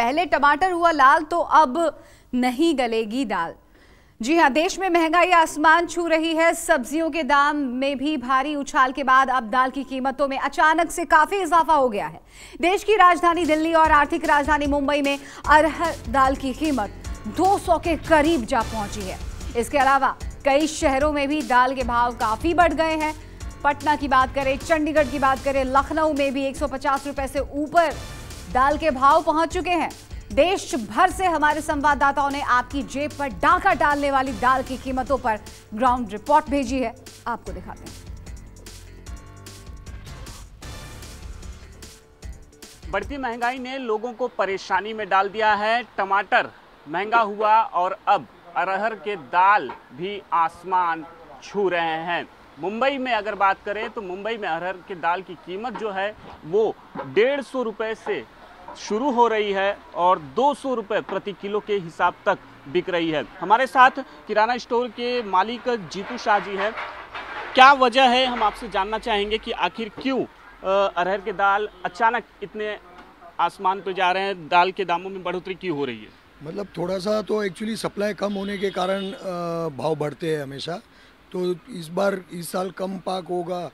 पहले टमाटर हुआ लाल तो अब नहीं गलेगी दाल। जी हां, देश में महंगाई आसमान छू रही है। सब्जियों के दाम में भी भारी उछाल के बाद अब दाल की कीमतों में अचानक से काफी इजाफा हो गया है। देश की राजधानी दिल्ली और आर्थिक राजधानी मुंबई में अरहर दाल की कीमत 200 के करीब जा पहुंची है। इसके अलावा कई शहरों में भी दाल के भाव काफी बढ़ गए हैं। पटना की बात करें, चंडीगढ़ की बात करें, लखनऊ में भी 150 रुपए से ऊपर दाल के भाव पहुंच चुके हैं। देश भर से हमारे संवाददाताओं ने आपकी जेब पर डाका डालने वाली दाल की कीमतों पर ग्राउंड रिपोर्ट भेजी है, आपको दिखाते हैं। बढ़ती महंगाई ने लोगों को परेशानी में डाल दिया है। टमाटर महंगा हुआ और अब अरहर के दाल भी आसमान छू रहे हैं। मुंबई में अगर बात करें तो मुंबई में अरहर के दाल की कीमत जो है वो 150 रुपए से शुरू हो रही है और 200 रुपए प्रति किलो के हिसाब तक बिक रही है। हमारे साथ किराना स्टोर के मालिक जीतू शाह जी है। क्या वजह है, हम आपसे जानना चाहेंगे कि आखिर क्यों अरहर के दाल अचानक इतने आसमान पर जा रहे हैं, दाल के दामों में बढ़ोतरी क्यों हो रही है? मतलब थोड़ा सा तो एक्चुअली सप्लाई कम होने के कारण भाव बढ़ते हैं हमेशा। तो इस साल कम पाक होगा,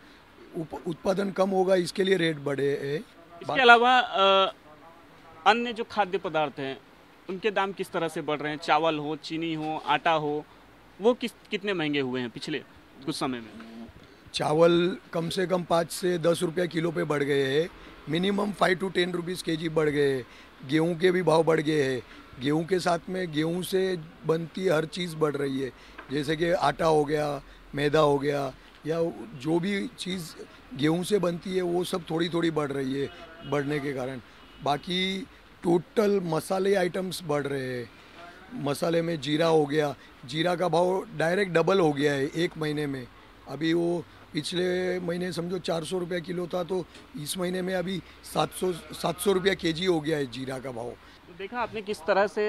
उत्पादन कम होगा, इसके लिए रेट बढ़े हैं। इसके अलावा अन्य जो खाद्य पदार्थ हैं उनके दाम किस तरह से बढ़ रहे हैं? चावल हो, चीनी हो, आटा हो, वो कितने महंगे हुए हैं पिछले कुछ समय में? चावल कम से कम 5 से 10 रुपया किलो पे बढ़ गए हैं। मिनिमम 5 to 10 रुपीज़ केजी बढ़ गए हैं। गेहूं के भी भाव बढ़ गए हैं। गेहूं के साथ में गेहूं से बनती हर चीज़ बढ़ रही है, जैसे कि आटा हो गया, मैदा हो गया, या जो भी चीज़ गेहूं से बनती है वो सब थोड़ी थोड़ी बढ़ रही है। बढ़ने के कारण बाकी टोटल मसाले आइटम्स बढ़ रहे हैं। मसाले में जीरा हो गया, जीरा का भाव डायरेक्ट डबल हो गया है एक महीने में। अभी वो पिछले महीने समझो 400 रुपया किलो था, तो इस महीने में अभी 700 रुपया केजी हो गया है जीरा का भाव। देखा आपने किस तरह से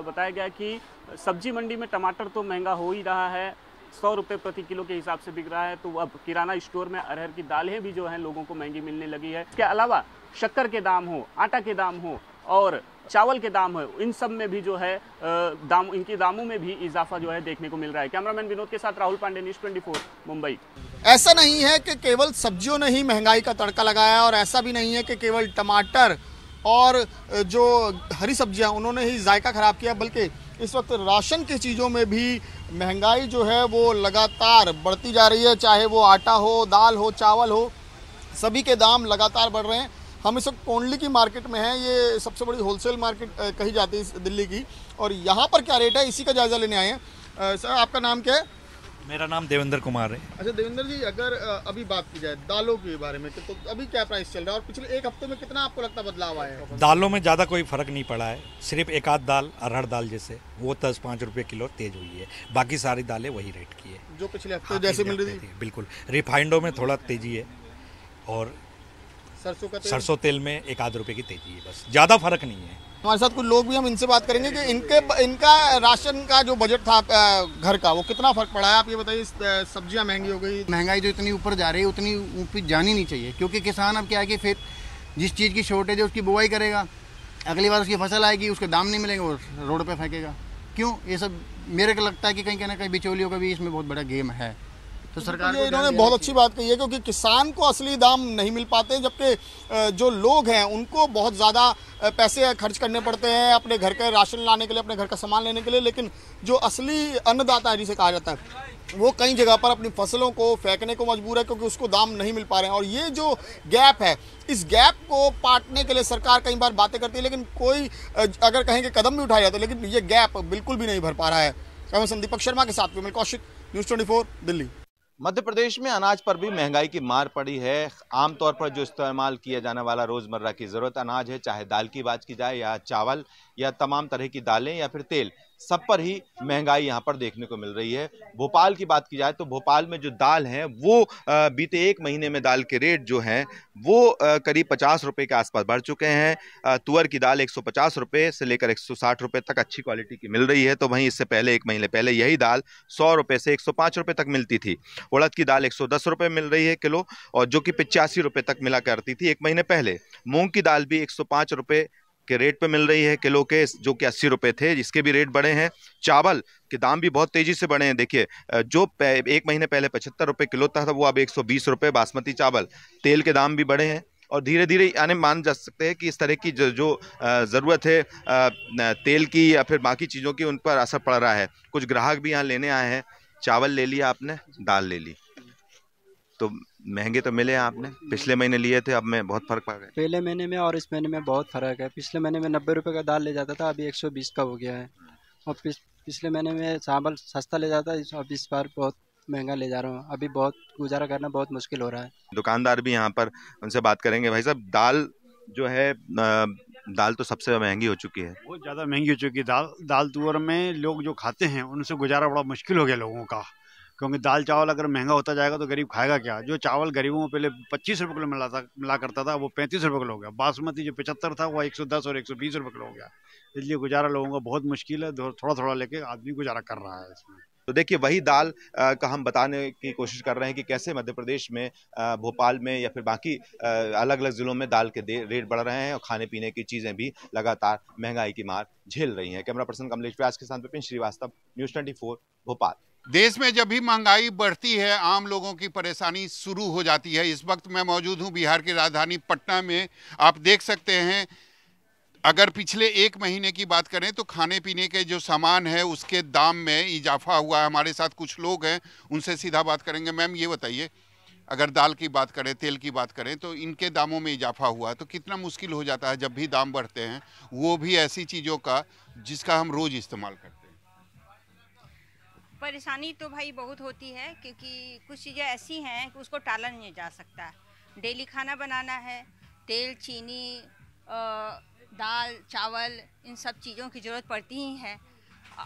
बताया गया कि सब्जी मंडी में टमाटर तो महंगा हो ही रहा है, 100 रुपये प्रति किलो के हिसाब से बिक रहा है। तो अब किराना स्टोर में अरहर की दालें भी जो हैं लोगों को महंगी मिलने लगी है। इसके अलावा शक्कर के दाम हो, आटा के दाम हो और चावल के दाम हो, इन सब में भी जो है इनके दामों में भी इजाफा जो है देखने को मिल रहा है। कैमरामैन विनोद के साथ राहुल पांडे, न्यूज़ 24 मुंबई। ऐसा नहीं है कि केवल सब्जियों ने ही महंगाई का तड़का लगाया और ऐसा भी नहीं है कि केवल टमाटर और जो हरी सब्जियां उन्होंने ही जायका ख़राब किया, बल्कि इस वक्त राशन की चीज़ों में भी महंगाई जो है वो लगातार बढ़ती जा रही है। चाहे वो आटा हो, दाल हो, चावल हो, सभी के दाम लगातार बढ़ रहे हैं। हम इस वक्त कोंडली की मार्केट में हैं। ये सबसे बड़ी होलसेल मार्केट कही जाती है दिल्ली की, और यहाँ पर क्या रेट है इसी का जायज़ा लेने आए हैं। सर, आपका नाम क्या है? मेरा नाम देवेंद्र कुमार है। अच्छा देवेंद्र जी, अगर अभी बात की जाए दालों के बारे में तो अभी क्या प्राइस चल रहा है और पिछले एक हफ्ते में कितना आपको लगता है बदलाव आया है? दालों में ज़्यादा कोई फर्क नहीं पड़ा है। सिर्फ एक आध दाल, अरहर दाल जैसे, वो 10-5 रुपये किलो तेज हुई है। बाकी सारी दालें वही रेट की है जो पिछले हफ्ते जैसे मिल रही थी। बिल्कुल। रिफाइंडों में थोड़ा तेजी है और सरसों तेल में 1-2 रुपये की तेजी है, बस, ज़्यादा फर्क नहीं है। हमारे साथ कुछ लोग भी, हम इनसे बात करेंगे कि इनका राशन का जो बजट था घर का, वो कितना फर्क पड़ा है। आप ये बताइए, सब्जियां महंगी हो गई। महंगाई जो इतनी ऊपर जा रही है उतनी ऊपर जानी नहीं चाहिए, क्योंकि किसान अब क्या है कि फिर जिस चीज़ की शॉर्टेज है उसकी बुआई करेगा, अगली बार उसकी फसल आएगी, उसके दाम नहीं मिलेंगे, वो रोड पे फेंकेगा। क्यों? ये सब मेरे को लगता है कि कहीं ना कहीं बिचौलियों का भी इसमें बहुत बड़ा गेम है। तो सरकार ये इन्होंने बहुत अच्छी बात कही है, क्योंकि किसान को असली दाम नहीं मिल पाते, जबकि जो लोग हैं उनको बहुत ज़्यादा पैसे खर्च करने पड़ते हैं अपने घर का राशन लाने के लिए, अपने घर का सामान लेने के लिए। लेकिन जो असली अन्नदाता है जिसे कहा जाता है, वो कई जगह पर अपनी फसलों को फेंकने को मजबूर है क्योंकि उसको दाम नहीं मिल पा रहे हैं। और ये जो गैप है, इस गैप को पाटने के लिए सरकार कई बार बातें करती है, लेकिन कोई अगर कहें कि कदम भी उठाया जाता है, लेकिन ये गैप बिल्कुल भी नहीं भर पा रहा है। मैं दीपक शर्मा के साथ विमल कौशिक, न्यूज़ 24 दिल्ली। मध्य प्रदेश में अनाज पर भी महंगाई की मार पड़ी है। आमतौर पर जो इस्तेमाल किया जाने वाला रोजमर्रा की जरूरत अनाज है, चाहे दाल की बात की जाए या चावल या तमाम तरह की दालें या फिर तेल, सब पर ही महंगाई यहाँ पर देखने को मिल रही है। भोपाल की बात की जाए तो भोपाल में जो दाल है वो बीते एक महीने में दाल के रेट जो हैं वो करीब 50 रुपए के आसपास बढ़ चुके हैं। तुअर की दाल 150 रुपए से लेकर 160 रुपए तक अच्छी क्वालिटी की मिल रही है, तो वहीं इससे पहले एक महीने पहले यही दाल 100 रुपए से 105 रुपए तक मिलती थी। उड़द की दाल 110 रुपए मिल रही है किलो, और जो कि 85 रुपए तक मिला करती थी एक महीने पहले। मूंग की दाल भी 105 रुपए के रेट पे मिल रही है किलो के, जो कि 80 रुपये थे, जिसके भी रेट बढ़े हैं। चावल के दाम भी बहुत तेजी से बढ़े हैं। देखिए, जो एक महीने पहले 75 रुपये किलो था वो अब 120 रुपये बासमती चावल। तेल के दाम भी बढ़े हैं और धीरे धीरे यानी मान जा सकते हैं कि इस तरह की जो ज़रूरत है तेल की या फिर बाकी चीज़ों की, उन पर असर पड़ रहा है। कुछ ग्राहक भी यहाँ लेने आए हैं। चावल ले लिया आपने, दाल ले ली, तो महंगे तो मिले आपने। पिछले महीने लिए थे, अब में बहुत फर्क पड़ गया। पहले महीने में और इस महीने में बहुत फर्क है। पिछले महीने में 90 रुपये का दाल ले जाता था, अभी 120 का हो गया है। और पिछले महीने में चावल सस्ता ले जाता है, अब इस बार बहुत महंगा ले जा रहा हूँ। अभी बहुत गुजारा करना बहुत मुश्किल हो रहा है। दुकानदार भी यहाँ पर, उनसे बात करेंगे। भाई साहब, दाल जो है, दाल तो सबसे महंगी हो चुकी है। बहुत ज़्यादा महंगी हो चुकी है दाल तुअर में। लोग जो खाते हैं उनसे गुजारा बड़ा मुश्किल हो गया लोगों का, क्योंकि दाल चावल अगर महंगा होता जाएगा तो गरीब खाएगा क्या। जो चावल गरीबों में पहले 25 रुपये किलो मिला करता था, वो 35 रुपये किलो हो गया। बासमती जो 75 था वो 110 और 120 रुपये किलो हो गया। इसलिए गुजारा लोगों का बहुत मुश्किल है। थोड़ा थोड़ा लेके आदमी गुजारा कर रहा है इसमें। तो देखिए, वही दाल का हम बताने की कोशिश कर रहे हैं कि कैसे मध्य प्रदेश में, भोपाल में या फिर बाकी अलग अलग ज़िलों में दाल के रेट बढ़ रहे हैं और खाने पीने की चीज़ें भी लगातार महंगाई की मार झेल रही हैं। कैमरा पर्सन कमलेश व्यास के साथ विपिन श्रीवास्तव, न्यूज़ 24 भोपाल। देश में जब भी महंगाई बढ़ती है, आम लोगों की परेशानी शुरू हो जाती है। इस वक्त मैं मौजूद हूं बिहार की राजधानी पटना में। आप देख सकते हैं, अगर पिछले एक महीने की बात करें तो खाने पीने के जो सामान है उसके दाम में इजाफा हुआ है। हमारे साथ कुछ लोग हैं, उनसे सीधा बात करेंगे। मैम, ये बताइए, अगर दाल की बात करें, तेल की बात करें, तो इनके दामों में इजाफा हुआ है तो कितना मुश्किल हो जाता है जब भी दाम बढ़ते हैं, वो भी ऐसी चीज़ों का जिसका हम रोज़ इस्तेमाल करते हैं। परेशानी तो भाई बहुत होती है, क्योंकि कुछ चीज़ें ऐसी हैं कि उसको टाला नहीं जा सकता। डेली खाना बनाना है, तेल, चीनी, दाल, चावल, इन सब चीज़ों की ज़रूरत पड़ती ही है।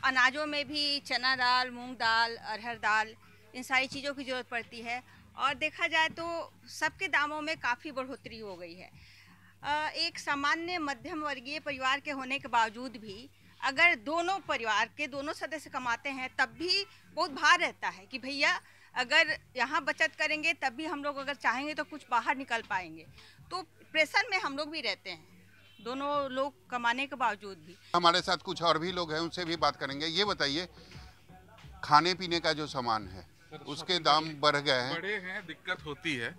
अनाजों में भी चना दाल, मूंग दाल, अरहर दाल, इन सारी चीज़ों की ज़रूरत पड़ती है। और देखा जाए तो सबके दामों में काफ़ी बढ़ोतरी हो गई है। एक सामान्य मध्यम वर्गीय परिवार के होने के बावजूद भी अगर दोनों परिवार के दोनों सदस्य कमाते हैं तब भी बहुत भार रहता है कि भैया अगर यहाँ बचत करेंगे तब भी हम लोग अगर चाहेंगे तो कुछ बाहर निकल पाएंगे। तो प्रेशर में हम लोग भी रहते हैं, दोनों लोग कमाने के बावजूद भी। हमारे साथ कुछ और भी लोग हैं, उनसे भी बात करेंगे। ये बताइए, खाने पीने का जो सामान है उसके दाम बढ़ गए हैं। बड़े हैं, दिक्कत होती है,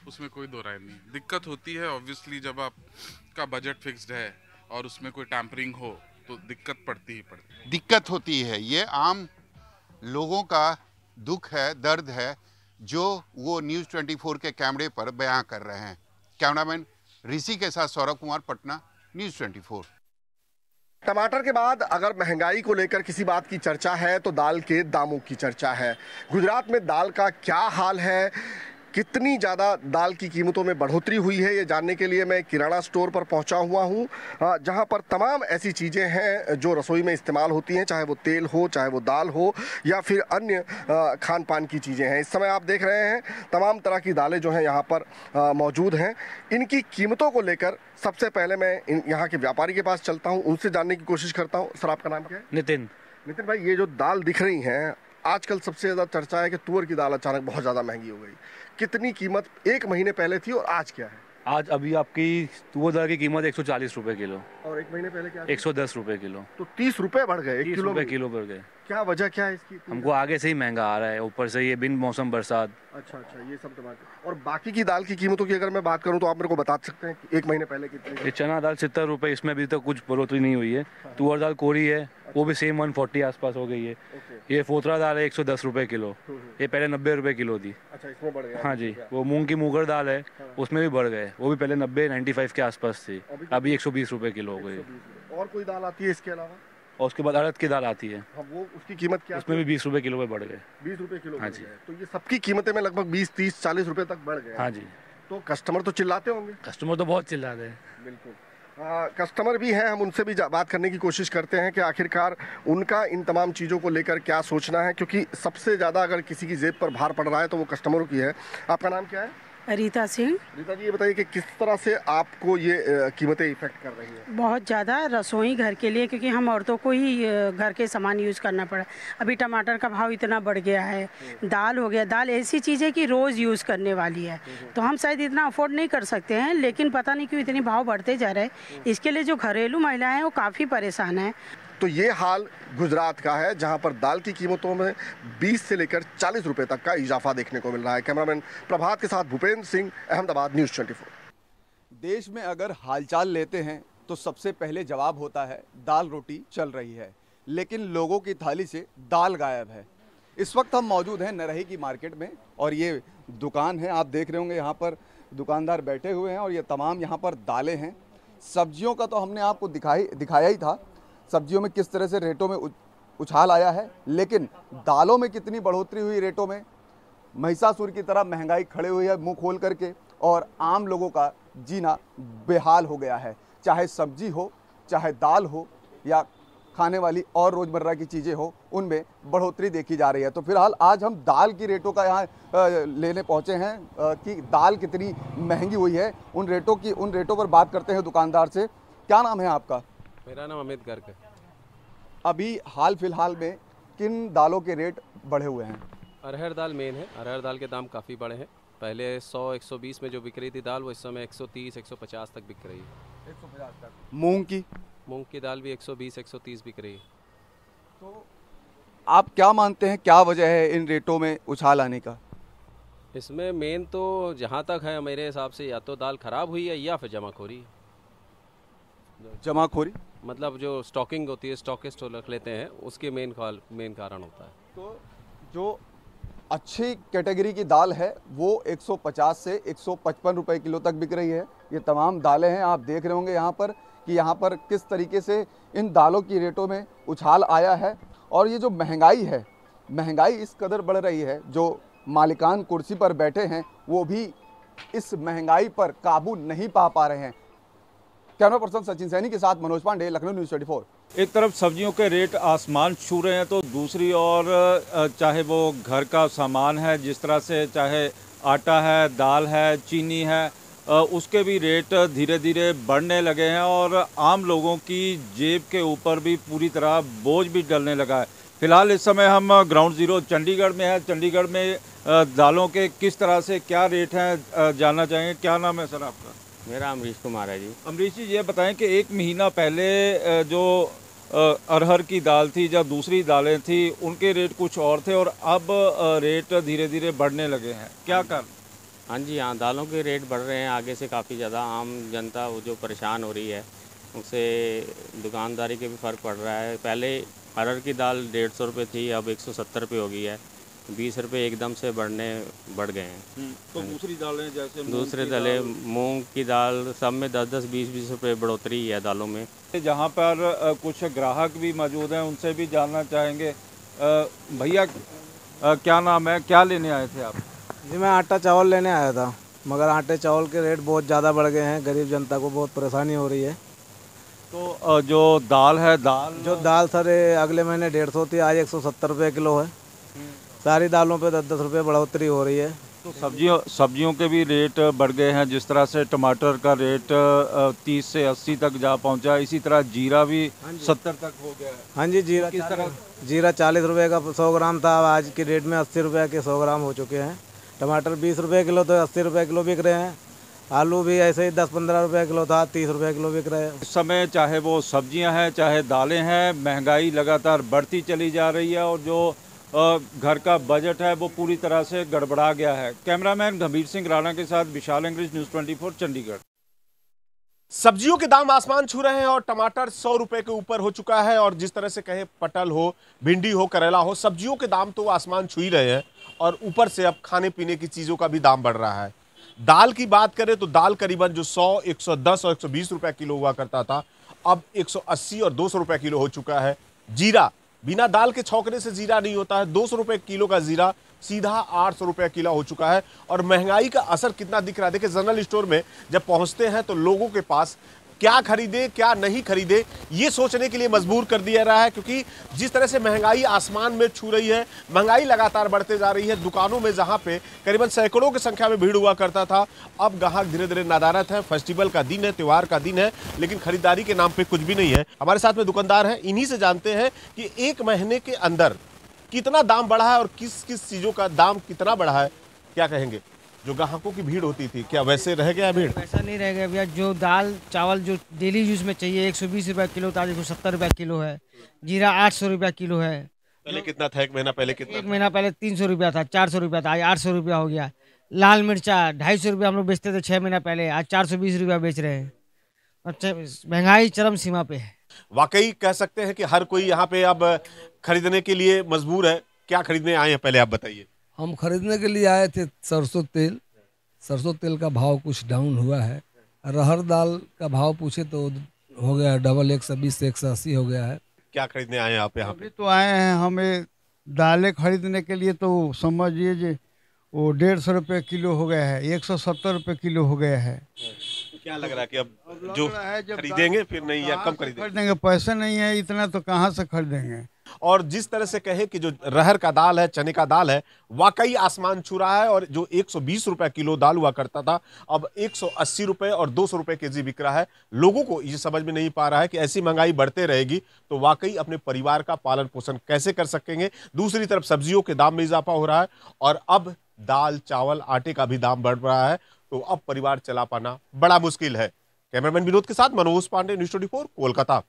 उसमें कोई दो राय नहीं। दिक्कत होती है ऑब्वियसली, जब आपका बजट फिक्स्ड है और उसमें कोई टैम्परिंग हो तो दिक्कत पड़ती ही पड़ती। दिक्कत होती है, ये आम लोगों का दुख है, दर्द है, जो वो न्यूज़ 24 के कैमरे पर बयां कर रहे हैं। कैमरामैन ऋषि के साथ सौरभ कुमार, पटना, न्यूज़ 24। टमाटर के बाद अगर महंगाई को लेकर किसी बात की चर्चा है तो दाल के दामों की चर्चा है। गुजरात में दाल का क्या हाल है, कितनी ज़्यादा दाल की कीमतों में बढ़ोतरी हुई है, ये जानने के लिए मैं किराना स्टोर पर पहुंचा हुआ हूं, जहां पर तमाम ऐसी चीज़ें हैं जो रसोई में इस्तेमाल होती हैं, चाहे वो तेल हो, चाहे वो दाल हो या फिर अन्य खान पान की चीज़ें हैं। इस समय आप देख रहे हैं तमाम तरह की दालें जो हैं यहाँ पर मौजूद हैं। इनकी कीमतों को लेकर सबसे पहले मैं यहाँ के व्यापारी के पास चलता हूँ, उनसे जानने की कोशिश करता हूँ। सर, आपका नाम क्या है? नितिन। नितिन भाई, ये जो दाल दिख रही हैं, आजकल सबसे ज़्यादा चर्चा है कि तुअर की दाल अचानक बहुत ज़्यादा महंगी हो गई। कितनी कीमत एक महीने पहले थी और आज क्या है? आज अभी आपकी तुअर दाल की कीमत 140 रुपए किलो, और एक महीने पहले क्या? 110 रुपए किलो। तो 30 रुपए बढ़ गए, 30 रुपए किलो बढ़ गए। क्या वजह क्या है इसकी? हमको आगे से ही महंगा आ रहा है, ऊपर से ये बिन मौसम बरसात। अच्छा, ये सब टमाटर। और बाकी की दाल की कीमतों की अगर मैं बात करूं तो आप मेरे को बता सकते हैं कि एक महीने पहले कितने? ये चना दाल 70 रुपए, इसमें अभी तक कुछ बढ़ोतरी नहीं हुई है। तुअर दाल कोरी है, वो भी सेम 140 आसपास हो गई है। ये फोतरा दाल है 110 रुपए किलो, ये पहले 90 रुपए किलो थी। अच्छा, इसमें बढ़ गया? हाँ जी। वो मूंग की मूंगर दाल है, उसमें भी बढ़ गए, वो भी पहले 90-95 के आसपास थी, अभी 120 रुपए किलो हो गई। और कोई दाल आती है इसके अलावा? और उसके बाद अड़द की दाल आती है। हाँ, वो उसकी कीमत क्या? उसमें भी 20 रुपए किलो पे बढ़ गए। 20 रुपए किलो? हाँ जी। तो ये सबकी कीमतें में लगभग 20, 30, 40 रुपए तक बढ़ गए। हाँ जी। तो कस्टमर तो चिल्लाते होंगे? कस्टमर तो बहुत चिल्लाते हैं। बिल्कुल। कस्टमर भी हैं, हम उनसे भी बात करने की कोशिश करते हैं कि आखिरकार उनका इन तमाम चीज़ों को लेकर क्या सोचना है, क्योंकि सबसे ज़्यादा अगर किसी की जेब पर भार पड़ रहा है तो वो कस्टमरों की है। आपका नाम क्या है? रीता सिंह। रीता जी, ये बताइए कि किस तरह से आपको ये कीमतें इफेक्ट कर रही है? बहुत ज़्यादा रसोई घर के लिए, क्योंकि हम औरतों को ही घर के सामान यूज़ करना पड़ा। अभी टमाटर का भाव इतना बढ़ गया है, दाल हो गया, दाल ऐसी चीज़ है कि रोज़ यूज़ करने वाली है, तो हम शायद इतना अफोर्ड नहीं कर सकते हैं, लेकिन पता नहीं क्यों इतने भाव बढ़ते जा रहे हैं। इसके लिए जो घरेलू महिलाएं हैं वो काफ़ी परेशान हैं। तो ये हाल गुजरात का है, जहां पर दाल की कीमतों में 20 से लेकर 40 रुपए तक का इजाफा देखने को मिल रहा है। कैमरामैन प्रभात के साथ भूपेंद्र सिंह, अहमदाबाद, न्यूज़ 24। देश में अगर हालचाल लेते हैं तो सबसे पहले जवाब होता है दाल रोटी चल रही है, लेकिन लोगों की थाली से दाल गायब है। इस वक्त हम मौजूद हैं नरही की मार्केट में और ये दुकान है, आप देख रहे होंगे यहाँ पर दुकानदार बैठे हुए हैं और ये तमाम यहाँ पर दालें हैं। सब्जियों का तो हमने आपको दिखाया ही था, सब्जियों में किस तरह से रेटों में उछाल आया है, लेकिन दालों में कितनी बढ़ोतरी हुई रेटों में। महिषासुर की तरह महंगाई खड़े हुई है मुंह खोल करके और आम लोगों का जीना बेहाल हो गया है। चाहे सब्जी हो, चाहे दाल हो या खाने वाली और रोज़मर्रा की चीज़ें हो, उनमें बढ़ोतरी देखी जा रही है। तो फिलहाल आज हम दाल की रेटों का यहाँ लेने पहुँचे हैं कि दाल कितनी महंगी हुई है। उन रेटों पर बात करते हैं दुकानदार से। क्या नाम है आपका? मेरा नाम अमित गर्ग है। अभी हाल फिलहाल में किन दालों के रेट बढ़े हुए हैं? अरहर दाल मेन है। अरहर दाल के दाम काफ़ी बढ़े हैं। पहले 100-120 में जो बिक रही थी दाल, वो इस समय 130-150 तक बिक रही है। 150 तक। मूंग की दाल भी 120-130 बिक रही है। तो आप क्या मानते हैं, क्या वजह है इन रेटों में उछाल आने का? इसमें मेन तो जहाँ तक है मेरे हिसाब से या तो दाल ख़राब हुई है या फिर जमाखोरी। जमाखोरी मतलब जो स्टॉकिंग होती है, स्टॉकिस्ट रख लेते हैं, उसके मेन कारण होता है। तो जो अच्छी कैटेगरी की दाल है वो 150 से 155 रुपए किलो तक बिक रही है। ये तमाम दालें हैं, आप देख रहे होंगे यहाँ पर कि यहाँ पर किस तरीके से इन दालों की रेटों में उछाल आया है। और ये जो महंगाई है, महंगाई इस कदर बढ़ रही है, जो मालिकान कुर्सी पर बैठे हैं वो भी इस महंगाई पर काबू नहीं पा रहे हैं। कैमरा पर्सन सचिन सैनी के साथ मनोज पांडे, लखनऊ, न्यूज़ 24। एक तरफ सब्जियों के रेट आसमान छू रहे हैं तो दूसरी ओर चाहे वो घर का सामान है, जिस तरह से चाहे आटा है, दाल है, चीनी है, उसके भी रेट धीरे धीरे बढ़ने लगे हैं और आम लोगों की जेब के ऊपर भी पूरी तरह बोझ भी डलने लगा है। फिलहाल इस समय हम ग्राउंड ज़ीरो चंडीगढ़ में है। चंडीगढ़ में दालों के किस तरह से क्या रेट हैं जानना चाहेंगे। क्या नाम है सर आपका? मेरा अमरीश कुमार है जी। अमरीश जी, ये बताएं कि एक महीना पहले जो अरहर की दाल थी या दूसरी दालें थी, उनके रेट कुछ और थे और अब रेट धीरे धीरे बढ़ने लगे हैं, क्या कारण? हाँ जी, हाँ, दालों के रेट बढ़ रहे हैं आगे से काफ़ी ज़्यादा। आम जनता वो जो परेशान हो रही है, उससे दुकानदारी के भी फ़र्क पड़ रहा है। पहले अरहर की दाल 150 रुपये थी, अब 170 रुपये हो गई है। 20 रुपये एकदम से बढ़ गए हैं। तो दूसरी दालें जैसे दूसरे दालें, मूंग की दाल, सब में 10-10, 20-20 रुपये बढ़ोतरी है दालों में। जहाँ पर कुछ ग्राहक भी मौजूद हैं, उनसे भी जानना चाहेंगे। भैया, क्या नाम है, क्या लेने आए थे आप? जी, मैं आटा चावल लेने आया था, मगर आटे चावल के रेट बहुत ज़्यादा बढ़ गए हैं। गरीब जनता को बहुत परेशानी हो रही है। तो जो दाल है, दाल सर अगले महीने 150 थी, आज 170 रुपये किलो है। सारी दालों पे 10-10 रुपये बढ़ोतरी हो रही है। तो सब्जियों के भी रेट बढ़ गए हैं। जिस तरह से टमाटर का रेट 30 से 80 तक जा पहुंचा, इसी तरह जीरा भी 70 तक हो गया है। हाँ जी, जीरा किस तरह? जीरा 40 रुपये का 100 ग्राम था, आज की डेट में 80 रुपये के 100 ग्राम हो चुके हैं। टमाटर 20 रुपये किलो तो 80 रुपये किलो बिक रहे हैं। आलू भी ऐसे ही 10-15 रुपये किलो था, 30 रुपये किलो बिक रहे हैं। इस समय चाहे वो सब्जियां हैं, चाहे दालें हैं, महंगाई लगातार बढ़ती चली जा रही है और जो घर का बजट है वो पूरी तरह से गड़बड़ा गया है। कैमरामैन गंभीर सिंह राणा के साथ विशाल अंग्रेज, न्यूज़ 24, चंडीगढ़। सब्जियों के दाम आसमान छू रहे हैं और टमाटर 100 रुपए के ऊपर हो चुका है। और जिस तरह से कहे पटल हो, भिंडी हो, करेला हो, सब्जियों के दाम तो आसमान छू ही रहे हैं और ऊपर से अब खाने पीने की चीजों का भी दाम बढ़ रहा है। दाल की बात करें तो दाल करीबन जो 100, 110 और 120 रुपए किलो हुआ करता था, अब 180 और 200 रुपए किलो हो चुका है। जीरा, बिना दाल के छौंकने से जीरा नहीं होता है। 200 रुपए किलो का जीरा सीधा 800 रुपए किलो हो चुका है। और महंगाई का असर कितना दिख रहा है, देखिए जनरल स्टोर में जब पहुंचते हैं तो लोगों के पास क्या खरीदे क्या नहीं खरीदे ये सोचने के लिए मजबूर कर दिया रहा है, क्योंकि जिस तरह से महंगाई आसमान में छू रही है, महंगाई लगातार बढ़ते जा रही है। दुकानों में जहां पे करीबन सैकड़ों की संख्या में भीड़ हुआ करता था, अब ग्राहक धीरे धीरे नदारत है। फेस्टिवल का दिन है, त्योहार का दिन है, लेकिन खरीदारी के नाम पे कुछ भी नहीं है। हमारे साथ में दुकानदार हैं, इन्हीं से जानते हैं कि एक महीने के अंदर कितना दाम बढ़ा है और किस किस चीजों का दाम कितना बढ़ा है। क्या कहेंगे? जो ग्राहकों की भीड़ होती थी, क्या वैसे रह गया भीड़? वैसा नहीं रह गया भैया। जो दाल चावल जो डेली यूज में चाहिए 120 रुपया किलो था, आज 170 रुपया किलो है। जीरा 800 रुपया किलो है। पहले कितना था? एक महीना पहले कितना? एक महीना पहले 300 रुपया था, 400 रुपया था, आज 800 रुपया हो गया। लाल मिर्चा 250 रुपया हम लोग बेचते थे 6 महीना पहले, आज 420 रुपया बेच रहे हैं। अच्छा, महंगाई चरम सीमा पे है। वाकई कह सकते हैं कि हर कोई यहाँ पे अब खरीदने के लिए मजबूर है। क्या खरीदने आए हैं पहले आप बताइए? हम खरीदने के लिए आए थे सरसों तेल। सरसों तेल का भाव कुछ डाउन हुआ है। अरहर दाल का भाव पूछे तो हो गया है डबल, 120 से 180 हो गया है। क्या खरीदने आए हैं आप यहाँ पे? तो आए हैं हमें दालें खरीदने के लिए, तो समझिए जी वो 150 रुपये किलो हो गया है, 170 रुपये किलो हो गया है। क्या लग रहा है कि अब जो खरीदेंगे फिर नहीं या कम खरीदेंगे? पैसे नहीं है इतना तो कहाँ से खरीदेंगे। और जिस तरह से कहे कि जो रहर का दाल है, चने का दाल है, वाकई आसमान छू रहा है। और जो 120 रुपए किलो दाल हुआ करता था, अब 180 रुपए और 200 रुपए केजी बिक रहा है। लोगों को ये समझ में नहीं पा रहा है कि ऐसी महंगाई बढ़ते रहेगी तो वाकई अपने परिवार का पालन पोषण कैसे कर सकेंगे। दूसरी तरफ सब्जियों के दाम में इजाफा हो रहा है और अब दाल चावल आटे का भी दाम बढ़ रहा है, तो अब परिवार चला पाना बड़ा मुश्किल है। कैमरामैन विनोद के साथ मनोज पांडे, न्यूज़ 24 कोलकाता।